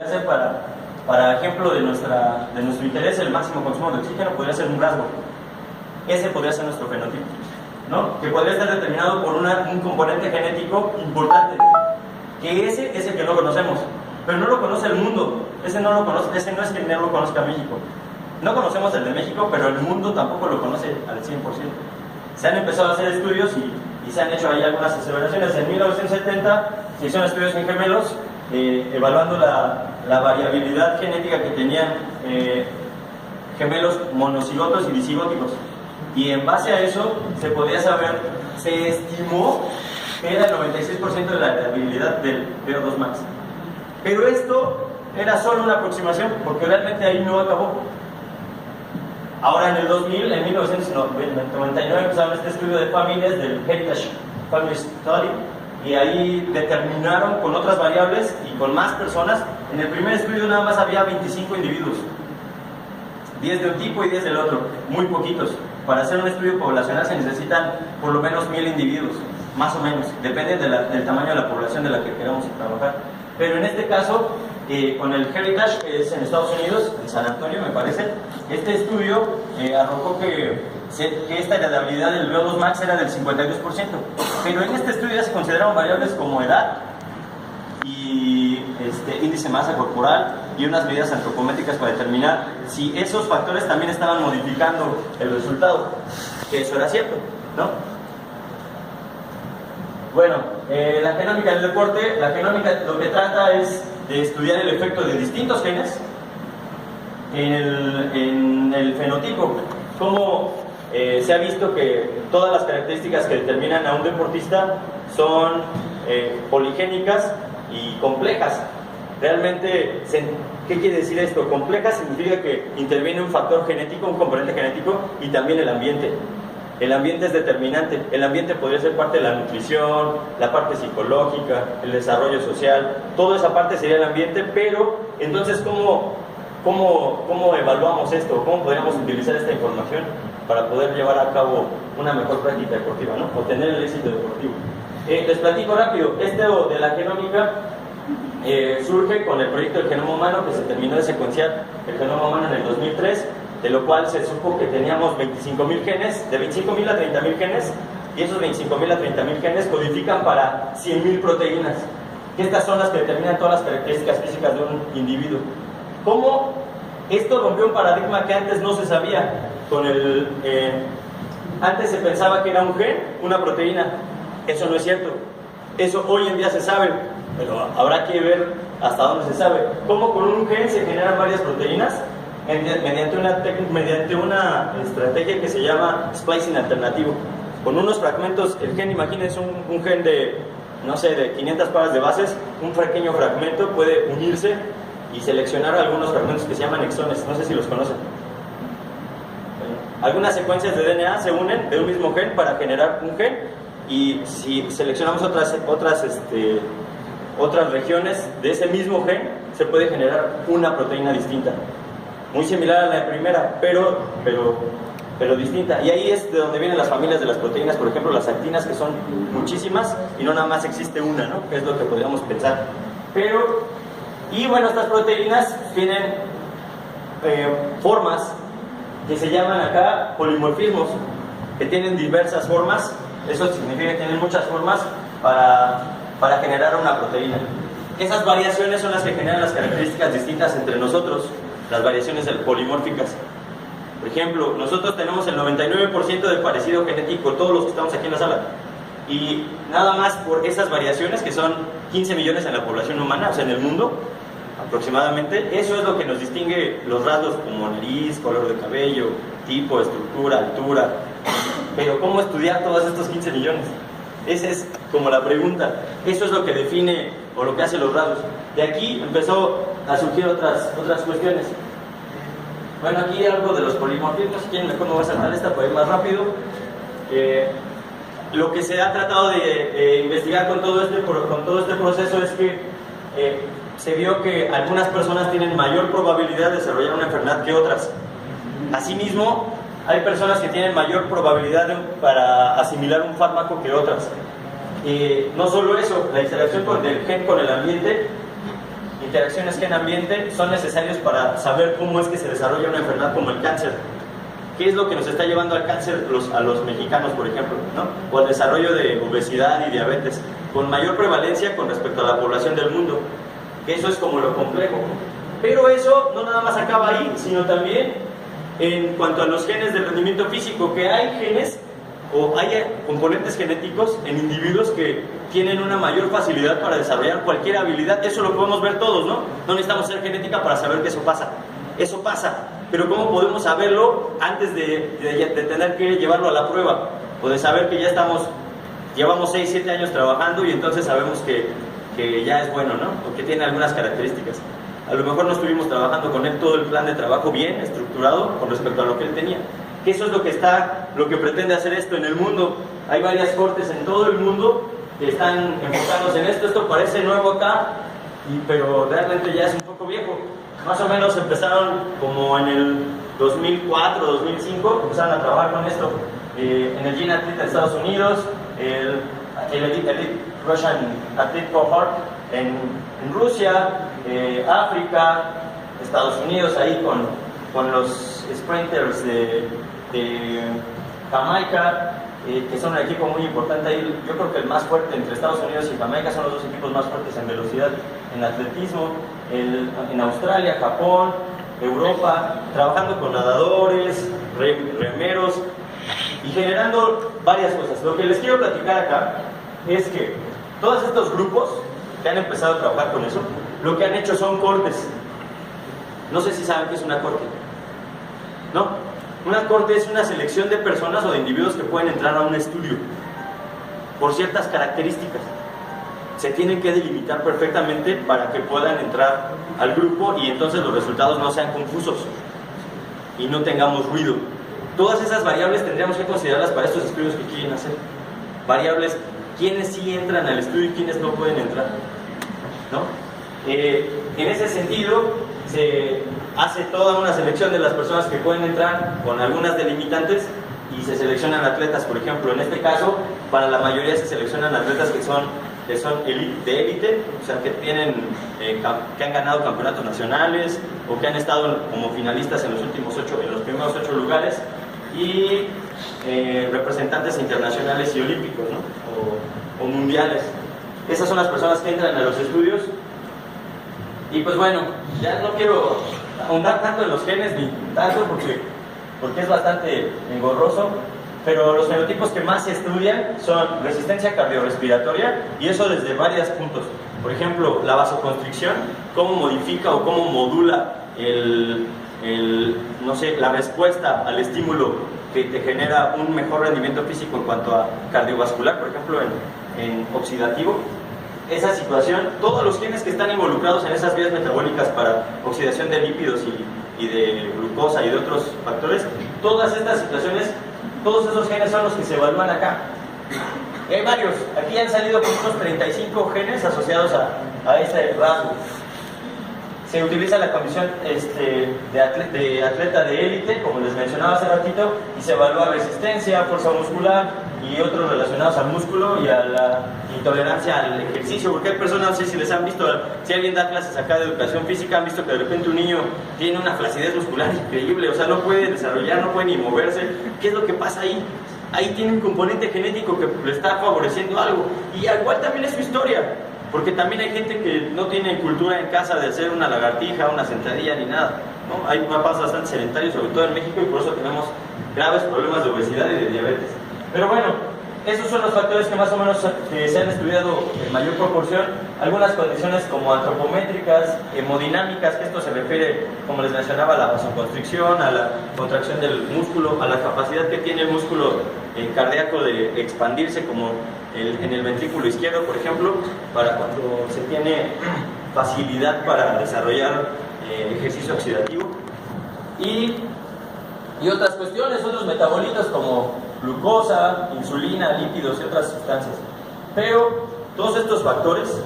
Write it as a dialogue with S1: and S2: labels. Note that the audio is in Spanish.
S1: Ser para ejemplo de nuestro interés, el máximo consumo de oxígeno podría ser un rasgo. Ese podría ser nuestro fenotipo, ¿no? Que podría estar determinado por un componente genético importante, que ese es el que no conocemos, pero no lo conoce el mundo. Ese no lo conoce, ese no es que no lo conozca México. No conocemos el de México, pero el mundo tampoco lo conoce al 100%. Se han empezado a hacer estudios y se han hecho ahí algunas aseveraciones. En 1970 se hicieron estudios en gemelos evaluando la variabilidad genética que tenían gemelos monocigotos y disigóticos. Y en base a eso se podía saber, se estimó que era el 96% de la variabilidad del VO2 max. Pero esto era solo una aproximación, porque realmente ahí no acabó. Ahora en el 2000, en 1999 empezaron este estudio de familias del Heritage Family Study, y ahí determinaron con otras variables y con más personas. En el primer estudio nada más había 25 individuos, 10 de un tipo y 10 del otro, muy poquitos. Para hacer un estudio poblacional se necesitan por lo menos 1000 individuos, más o menos, depende del tamaño de la población de la que queramos trabajar. Pero en este caso, con el Heritage, que es en Estados Unidos, en San Antonio me parece, este estudio arrojó que esta heredabilidad del VO2 max era del 52%, pero en este estudio ya se consideraron variables como edad y índice de masa corporal y unas medidas antropométricas para determinar si esos factores también estaban modificando el resultado, que eso era cierto, ¿no? Bueno, la genómica del deporte, la genómica lo que trata es de estudiar el efecto de distintos genes en el fenotipo. Como se ha visto que todas las características que determinan a un deportista son poligénicas y complejas. Realmente, ¿qué quiere decir esto? Compleja significa que interviene un factor genético, un componente genético, y también el ambiente. El ambiente es determinante. El ambiente podría ser parte de la nutrición, la parte psicológica, el desarrollo social. Toda esa parte sería el ambiente, pero entonces, ¿cómo evaluamos esto? ¿Cómo podríamos utilizar esta información para poder llevar a cabo una mejor práctica deportiva, ¿no? O tener el éxito deportivo? Les platico rápido. Esto de la genómica surge con el proyecto del genoma humano, que se terminó de secuenciar el genoma humano en el 2003, de lo cual se supo que teníamos 25.000 genes, de 25.000 a 30.000 genes, y esos 25.000 a 30.000 genes codifican para 100.000 proteínas. Estas son las que determinan todas las características físicas de un individuo. ¿Cómo esto rompió un paradigma que antes no se sabía? Antes se pensaba que era un gen, una proteína. Eso no es cierto. Eso hoy en día se sabe, pero habrá que ver hasta dónde se sabe. ¿Cómo con un gen se generan varias proteínas? Mediante una estrategia que se llama splicing alternativo. Con unos fragmentos, el gen, imagínense un gen de, no sé, de 500 pares de bases, un pequeño fragmento puede unirse y seleccionar algunos fragmentos que se llaman exones, no sé si los conocen. Algunas secuencias de DNA se unen de un mismo gen para generar un gen, y si seleccionamos otras regiones de ese mismo gen, se puede generar una proteína distinta, muy similar a la primera, pero distinta. Y ahí es de donde vienen las familias de las proteínas, por ejemplo las actinas, que son muchísimas y no nada más existe una, ¿no? Que es lo que podríamos pensar. Y bueno, estas proteínas tienen formas que se llaman acá polimorfismos, que tienen diversas formas. Eso significa que tienen muchas formas para generar una proteína. Esas variaciones son las que generan las características distintas entre nosotros, las variaciones polimórficas. Por ejemplo, nosotros tenemos el 99% de parecido genético, todos los que estamos aquí en la sala. Y nada más por esas variaciones, que son 15 millones en la población humana, o sea, en el mundo, aproximadamente, eso es lo que nos distingue los rasgos como nariz, color de cabello, tipo, estructura, altura. Pero ¿cómo estudiar todos estos 15 millones? Esa es como la pregunta. Eso es lo que define o lo que hace los rasgos. De aquí empezó a surgir otras cuestiones. Bueno, aquí algo de los polimorfismos. Si quieren, mejor me voy a saltar esta para ir más rápido. Lo que se ha tratado de investigar con todo este proceso es que se vio que algunas personas tienen mayor probabilidad de desarrollar una enfermedad que otras. Asimismo, hay personas que tienen mayor probabilidad para asimilar un fármaco que otras. No solo eso, la interacción del gen con el ambiente interacciones gen-ambiente son necesarios para saber cómo es que se desarrolla una enfermedad como el cáncer. ¿Qué es lo que nos está llevando al cáncer a los mexicanos, por ejemplo, ¿no? O al desarrollo de obesidad y diabetes, con mayor prevalencia con respecto a la población del mundo? Que eso es como lo complejo. Pero eso no nada más acaba ahí, sino también en cuanto a los genes del rendimiento físico, que hay genes o hay componentes genéticos en individuos que tienen una mayor facilidad para desarrollar cualquier habilidad. Eso lo podemos ver todos, ¿no? No necesitamos ser genética para saber que eso pasa. Eso pasa, pero ¿cómo podemos saberlo antes de tener que llevarlo a la prueba? O de saber que llevamos 6, 7 años trabajando y entonces sabemos que ya es bueno, ¿no? O que tiene algunas características. A lo mejor no estuvimos trabajando con él todo el plan de trabajo bien estructurado con respecto a lo que él tenía. Que eso es lo que pretende hacer esto en el mundo. Hay varias cortes en todo el mundo que están enfocados en esto. Esto parece nuevo acá, pero realmente ya es un poco viejo. Más o menos empezaron como en el 2004, 2005, empezaron a trabajar con esto. En el Gene Athlete de Estados Unidos, el Elite Russian Athlete Cohort en Rusia, África, Estados Unidos, ahí con los sprinters de Jamaica, que son un equipo muy importante ahí. Yo creo que el más fuerte entre Estados Unidos y Jamaica son los dos equipos más fuertes en velocidad, en atletismo. En Australia, Japón, Europa, trabajando con nadadores, remeros y generando varias cosas. Lo que les quiero platicar acá es que todos estos grupos que han empezado a trabajar con eso, lo que han hecho son cortes. No sé si saben qué es una corte, ¿no? Una corte es una selección de personas o de individuos que pueden entrar a un estudio por ciertas características. Se tienen que delimitar perfectamente para que puedan entrar al grupo y entonces los resultados no sean confusos y no tengamos ruido. Todas esas variables tendríamos que considerarlas para estos estudios que quieren hacer. Variables, quiénes sí entran al estudio y quiénes no pueden entrar, ¿no? En ese sentido, se hace toda una selección de las personas que pueden entrar con algunas delimitantes y se seleccionan atletas. Por ejemplo, en este caso, para la mayoría se seleccionan atletas que son de élite, o sea, que han ganado campeonatos nacionales o que han estado como finalistas en los primeros 8 lugares y representantes internacionales y olímpicos, ¿no? o mundiales. Esas son las personas que entran a los estudios. Y pues bueno, ya no quiero ahondar tanto en los genes ni tanto porque es bastante engorroso. Pero los fenotipos que más se estudian son resistencia cardiorrespiratoria, y eso desde varios puntos. Por ejemplo, la vasoconstricción, cómo modifica o cómo modula la respuesta al estímulo que te genera un mejor rendimiento físico en cuanto a cardiovascular, por ejemplo, en oxidativo. Esa situación, todos los genes que están involucrados en esas vías metabólicas para oxidación de lípidos y de glucosa y de otros factores, todas estas situaciones, todos esos genes son los que se evalúan acá. Y hay varios, aquí han salido con unos 35 genes asociados a ese rasgo. Se utiliza la condición de atleta de élite, como les mencionaba hace ratito, y se evalúa resistencia, fuerza muscular y otros relacionados al músculo y a la intolerancia al ejercicio. Porque hay personas, no sé si les han visto, si alguien da clases acá de educación física, han visto que de repente un niño tiene una flacidez muscular increíble, o sea, no puede desarrollar, no puede ni moverse. ¿Qué es lo que pasa ahí? Ahí tiene un componente genético que le está favoreciendo algo. Y igual también es su historia. Porque también hay gente que no tiene cultura en casa de hacer una lagartija, una sentadilla ni nada, ¿no? Hay papás bastante sedentarios, sobre todo en México, y por eso tenemos graves problemas de obesidad y de diabetes. Pero bueno, esos son los factores que más o menos se han estudiado en mayor proporción. Algunas condiciones como antropométricas, hemodinámicas, que esto se refiere, como les mencionaba, a la vasoconstricción, a la contracción del músculo, a la capacidad que tiene el músculo cardíaco de expandirse, como en el ventrículo izquierdo, por ejemplo, para cuando se tiene facilidad para desarrollar ejercicio oxidativo. Y otras cuestiones, otros metabolitos como glucosa, insulina, lípidos y otras sustancias. Pero todos estos factores